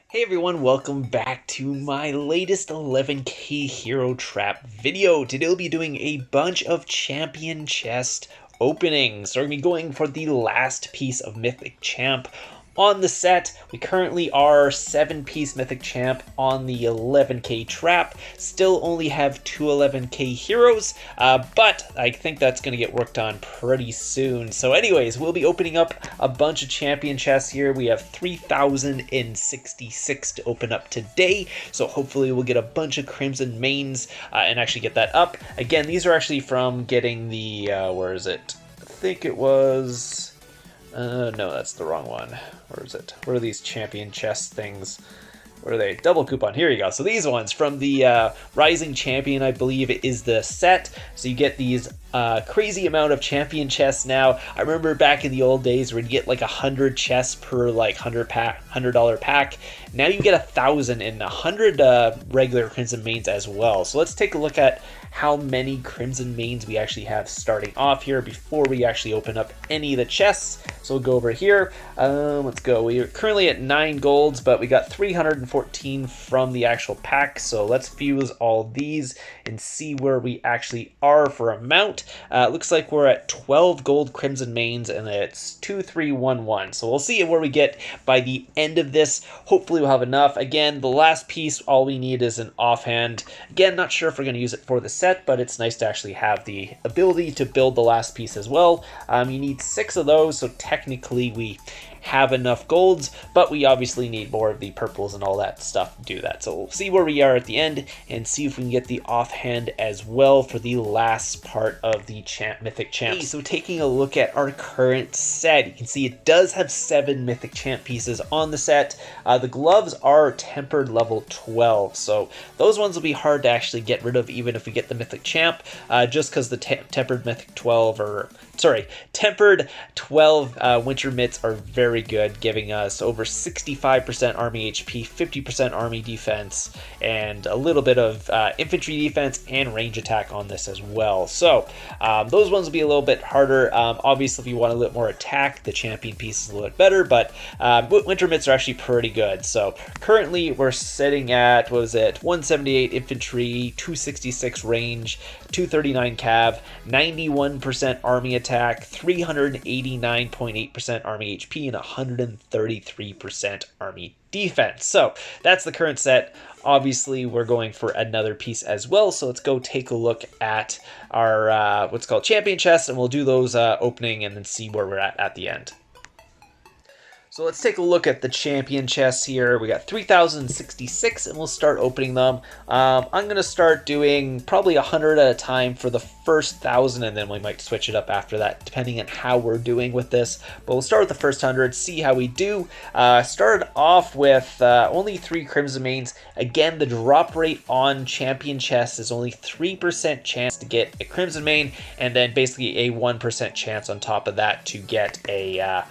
Hey everyone, welcome back to my latest 11k hero trap video. Today we'll be doing a bunch of champion chest openings. So we're going to be going for the last piece of Mythic Champ on the set. We currently are 7-piece Mythic Champ on the 11k trap. Still only have two 11k heroes, but I think that's going to get worked on pretty soon. So anyways, we'll be opening up a bunch of champion chests here. We have 3,066 to open up today, so hopefully we'll get a bunch of Crimson Mains and actually get that up. Again, these are actually from getting the, where is it? I think it was... no, that's the wrong one. Where is it? Where are these champion chest things? Where are they? Double coupon. Here you go. So these ones from the Rising Champion, I believe it is the set. So you get these crazy amount of champion chests now. I remember back in the old days where you get like 100 chests per like $100 pack. Now you get 1,000 and 100 regular Crimson Mains as well. So let's take a look at how many Crimson Mains we actually have starting off here before we actually open up any of the chests. So we'll go over here. Let's go. We are currently at 9 golds, but we got 314 from the actual pack. So let's fuse all these and see where we actually are for amount. Looks like we're at 12 gold Crimson Mains, and it's 2311. So we'll see where we get by the end of this. Hopefully we'll have enough. Again, the last piece, all we need is an offhand. Again, not sure if we're going to use it for the set, but it's nice to actually have the ability to build the last piece as well. You need 6 of those, so technically we have enough golds, but we obviously need more of the purples and all that stuff to do that. So we'll see where we are at the end and see if we can get the offhand as well for the last part of the Mythic Champ. So taking a look at our current set, you can see it does have 7 Mythic Champ pieces on the set. The gloves are tempered level 12, so those ones will be hard to actually get rid of even if we get the Mythic Champ, just because the tempered Mythic 12 or tempered 12 winter mitts are very good, giving us over 65% army HP, 50% army defense, and a little bit of infantry defense and range attack on this as well. So those ones will be a little bit harder. Obviously, if you want a little more attack, the champion piece is a little bit better, but winter mitts are actually pretty good. So currently we're sitting at, what was it, 178 infantry, 266 range, 239 cav, 91% army attack, 389.8% army HP, and 133% army defense. So that's the current set. Obviously, we're going for another piece as well. So let's go take a look at our what's called champion chests, and we'll do those opening and then see where we're at the end. So let's take a look at the champion chests here. We got 3,066 and we'll start opening them. I'm going to start doing probably 100 at a time for the first 1,000, and then we might switch it up after that depending on how we're doing with this. But we'll start with the first 100, see how we do. Started off with only 3 Crimson Mains. Again, the drop rate on champion chests is only 3% chance to get a Crimson Main, and then basically a 1% chance on top of that to get a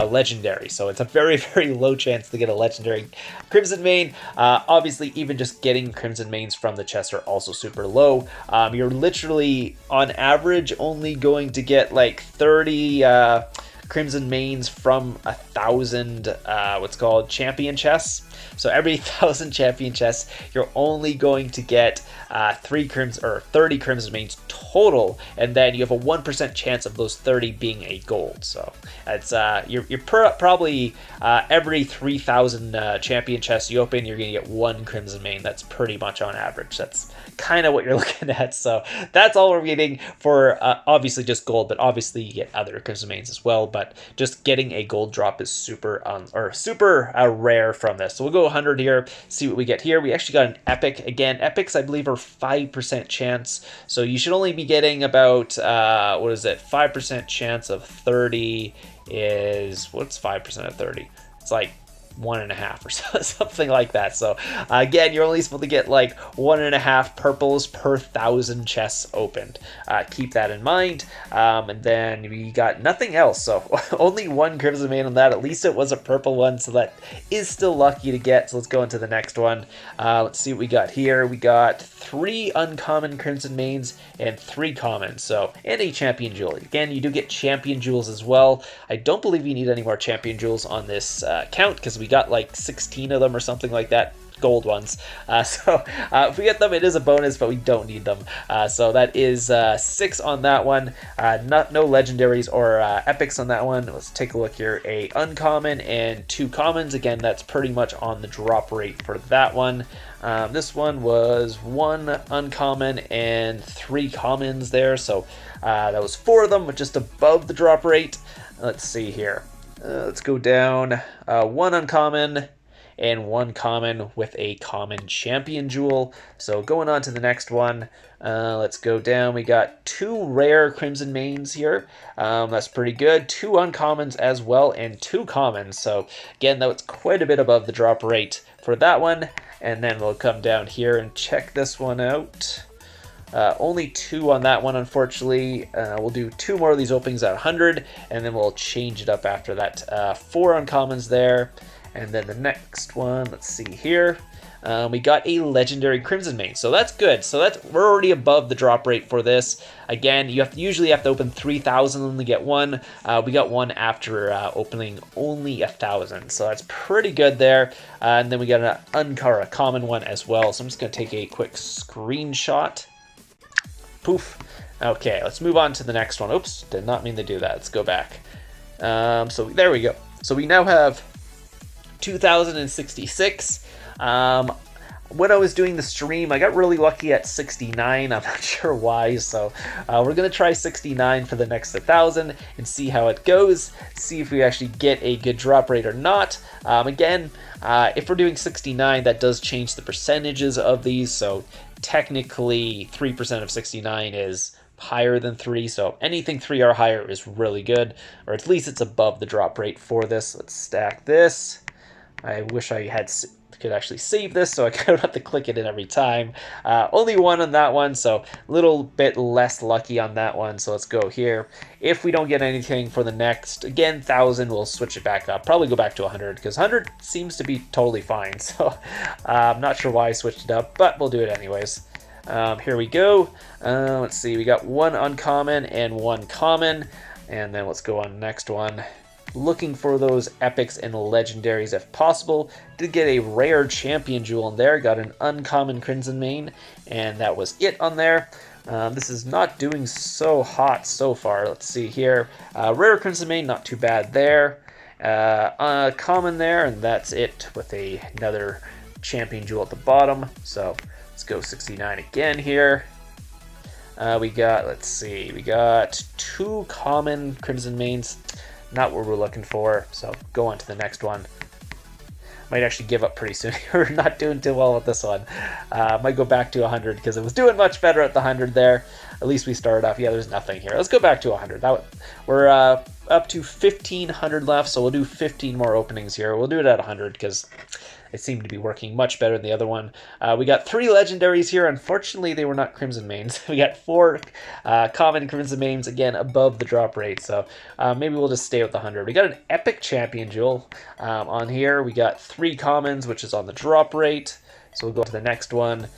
legendary. So it's a very, very low chance to get a legendary Crimson Main. Obviously, even just getting Crimson Mains from the chest are also super low. You're literally, on average, only going to get like 30 Crimson Mains from 1,000 what's called champion chests. So every 1,000 champion chests, you're only going to get 30 Crimson Mains total, and then you have a 1% chance of those 30 being a gold. So it's you're probably every 3,000 champion chests you open, you're going to get 1 Crimson Main. That's pretty much on average. That's kind of what you're looking at. So that's all we're getting for obviously just gold, but obviously you get other Crimson Mains as well. But just getting a gold drop is super rare from this. So we'll go 100 here, see what we get here. We actually got an epic. Again, epics I believe are 5% chance, so you should only be getting about what is it, 5% chance of 30 is, what's 5% of 30? It's like 1.5 or something like that. So again, you're only supposed to get like 1.5 purples per 1,000 chests opened. Keep that in mind. And then we got nothing else, so only 1 Crimson Main on that. At least it was a purple one, so that is still lucky to get. So let's go into the next one. Let's see what we got here. We got 3 uncommon Crimson Mains and 3 commons, so, and a champion jewel. Again, you do get champion jewels as well. I don't believe you need any more champion jewels on this count because we We got like 16 of them or something like that. Gold ones. If we get them, it is a bonus, but we don't need them. So that is 6 on that one. No legendaries or epics on that one. Let's take a look here. A uncommon and 2 commons. Again, that's pretty much on the drop rate for that one. This one was 1 uncommon and 3 commons there. So that was 4 of them, but just above the drop rate. Let's see here. Let's go down. 1 uncommon and 1 common with a common champion jewel. So going on to the next one, let's go down. We got 2 rare crimson mains here. That's pretty good. 2 uncommons as well and 2 commons. So again, that was quite a bit above the drop rate for that one. And then we'll come down here and check this one out. Only 2 on that one, unfortunately. We'll do 2 more of these openings at 100, and then we'll change it up after that. 4 uncommons there. And then the next one, let's see here. We got a legendary crimson main, so that's good. So we're already above the drop rate for this. Again, you usually have to open 3,000 and only get 1. We got 1 after opening only 1,000, so that's pretty good there. And then we got a common one as well. So I'm just gonna take a quick screenshot. Poof. Okay, let's move on to the next one. Oops, did not mean to do that. Let's go back. So there we go. So we now have 2,066. When I was doing the stream, I got really lucky at 69. I'm not sure why, so we're gonna try 69 for the next 1,000 and see how it goes. See if we actually get a good drop rate or not. Again, if we're doing 69, that does change the percentages of these. So technically, 3% of 69 is higher than 3, so anything 3 or higher is really good, or at least it's above the drop rate for this. Let's stack this. I wish I could actually save this so I don't have to click it in every time. Only 1 on that one, so a little bit less lucky on that one. So let's go here. If we don't get anything for the next, again, 1,000, we'll switch it back up. Probably go back to 100, because 100 seems to be totally fine. So I'm not sure why I switched it up, but we'll do it anyways. Here we go. Let's see, we got 1 uncommon and 1 common. And then let's go on the next one. Looking for those epics and legendaries if possible. Did get a rare champion jewel in there. Got an uncommon crimson main, and that was it on there. This is not doing so hot so far. Let's see here. Rare crimson main, not too bad there. Common there, and that's it with another champion jewel at the bottom. So let's go 69 again here. We got, let's see, we got 2 common crimson mains. Not what we're looking for, so go on to the next one. Might actually give up pretty soon. We're not doing too well with this one. Might go back to 100 because it was doing much better at the 100 there. At least we started off. Yeah, there's nothing here. Let's go back to 100. We're up to 1,500 left, so we'll do 15 more openings here. We'll do it at 100 because it seemed to be working much better than the other one. We got 3 legendaries here. Unfortunately, they were not crimson mains. We got 4 common crimson mains, again, above the drop rate. So maybe we'll just stay with the 100. We got an epic champion jewel on here. We got 3 commons, which is on the drop rate. So we'll go to the next one.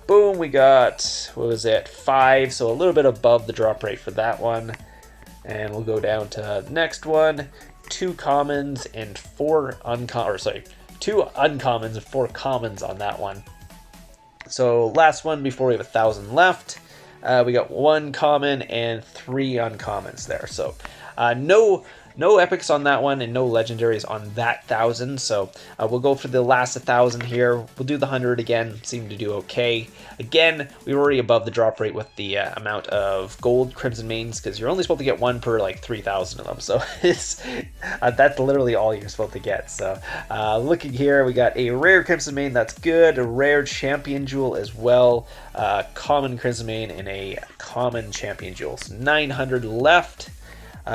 Boom, we got, what was it, 5. So a little bit above the drop rate for that one. And we'll go down to the next one. 2 commons and 4 2 uncommons and 4 commons on that one. So last one before we have 1,000 left. We got 1 common and 3 uncommons there. So no epics on that one and no legendaries on that 1,000. So we'll go for the last 1,000 here. We'll do the 100 again. Seem to do okay. Again, we were already above the drop rate with the amount of gold crimson mains, because you're only supposed to get 1 per like 3,000 of them. So it's that's literally all you're supposed to get. So looking here, we got a rare crimson main. That's good. A rare champion jewel as well. Common crimson main and a common champion jewel. So 900 left.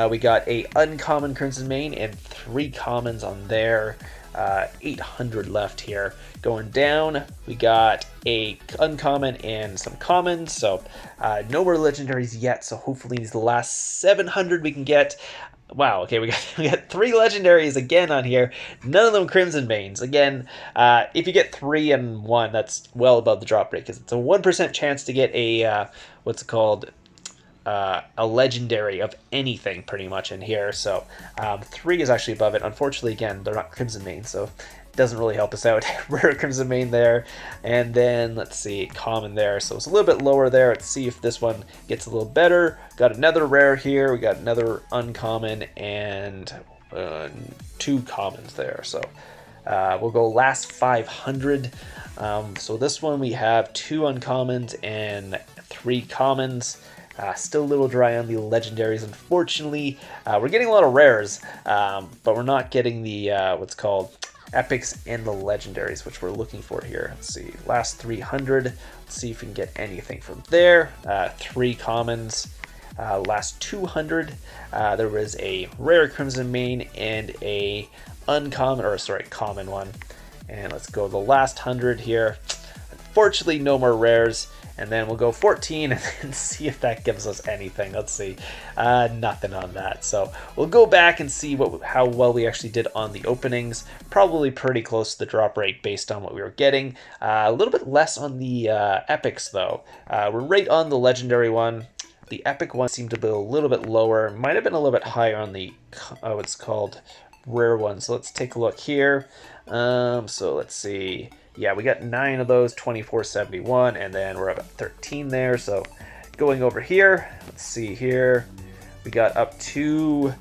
We got a uncommon crimson main and 3 commons on there. 800 left here. Going down, we got a uncommon and some commons. So no more legendaries yet. So hopefully these last 700 we can get. Wow, okay, we got 3 legendaries again on here. None of them crimson mains. Again, if you get 3 and 1, that's well above the drop rate, because it's a 1% chance to get a what's it called? a legendary of anything pretty much in here. So 3 is actually above it. Unfortunately, again, they're not Crimson Main, so it doesn't really help us out. Rare Crimson Main there, and then let's see, common there. So it's a little bit lower there. Let's see if this one gets a little better. Got another rare here. We got another uncommon and 2 commons there. So we'll go last 500. So this one we have 2 uncommons and 3 commons. Still a little dry on the legendaries, unfortunately. We're getting a lot of rares, but we're not getting the what's called epics and the legendaries, which we're looking for here. Let's see, last 300. Let's see if we can get anything from there. 3 commons. Last 200, there was a rare Crimson Main and a common one. And let's go the last 100 here. Unfortunately, no more rares. And then we'll go 14 and see if that gives us anything. Let's see. Nothing on that. So we'll go back and see how well we actually did on the openings. Probably pretty close to the drop rate based on what we were getting. A little bit less on the epics, though. We're right on the legendary one. The epic one seemed to be a little bit lower. Might have been a little bit higher on the, what's called, rare one. So let's take a look here. So let's see. Yeah, we got 9 of those, 2471, and then we're up at 13 there. So going over here, let's see here, we got up to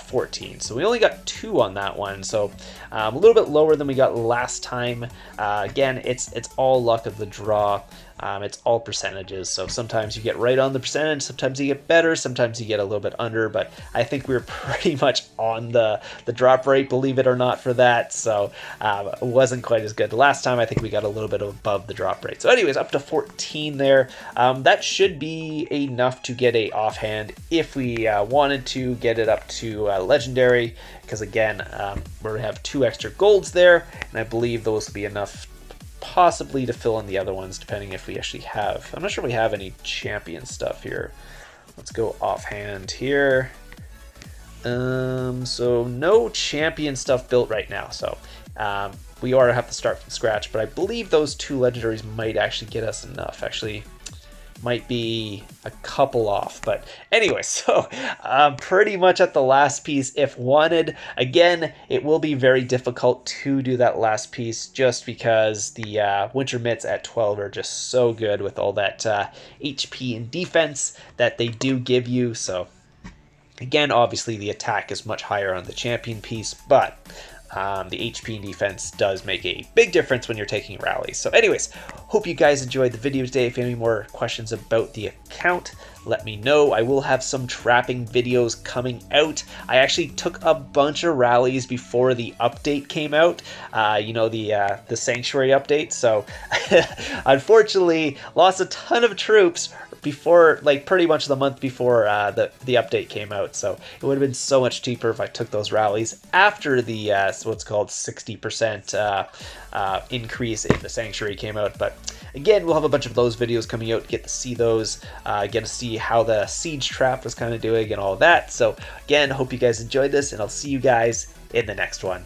14. So we only got 2 on that one. So a little bit lower than we got last time. Again, it's all luck of the draw. It's all percentages, so sometimes you get right on the percentage, sometimes you get better, sometimes you get a little bit under, but I think we were pretty much on the drop rate, believe it or not, for that, so it wasn't quite as good. The last time I think we got a little bit above the drop rate. So anyways, up to 14 there. That should be enough to get a offhand if we wanted to get it up to legendary, because again, we're going to have 2 extra golds there, and I believe those will be enough possibly to fill in the other ones, depending if we actually have. I'm not sure if we have any champion stuff here. Let's go offhand here. So no champion stuff built right now, so we are have to start from scratch, but I believe those 2 legendaries might actually get us enough. Actually, might be a couple off, but anyway, so pretty much at the last piece if wanted. Again, it will be very difficult to do that last piece just because the winter mitts at 12 are just so good with all that HP and defense that they do give you. So again, obviously the attack is much higher on the champion piece, but the HP and defense does make a big difference when you're taking rallies. So anyways, hope you guys enjoyed the video today. If you have any more questions about the account, let me know. I will have some trapping videos coming out. I actually took a bunch of rallies before the update came out, you know, the Sanctuary update. So unfortunately, lost a ton of troops before, like pretty much the month before the update came out. So it would have been so much cheaper if I took those rallies after the what's called 60% increase in the Sanctuary came out. But again, we'll have a bunch of those videos coming out, get to see those, get to see how the siege trap was kind of doing and all of that. So again, hope you guys enjoyed this, and I'll see you guys in the next one.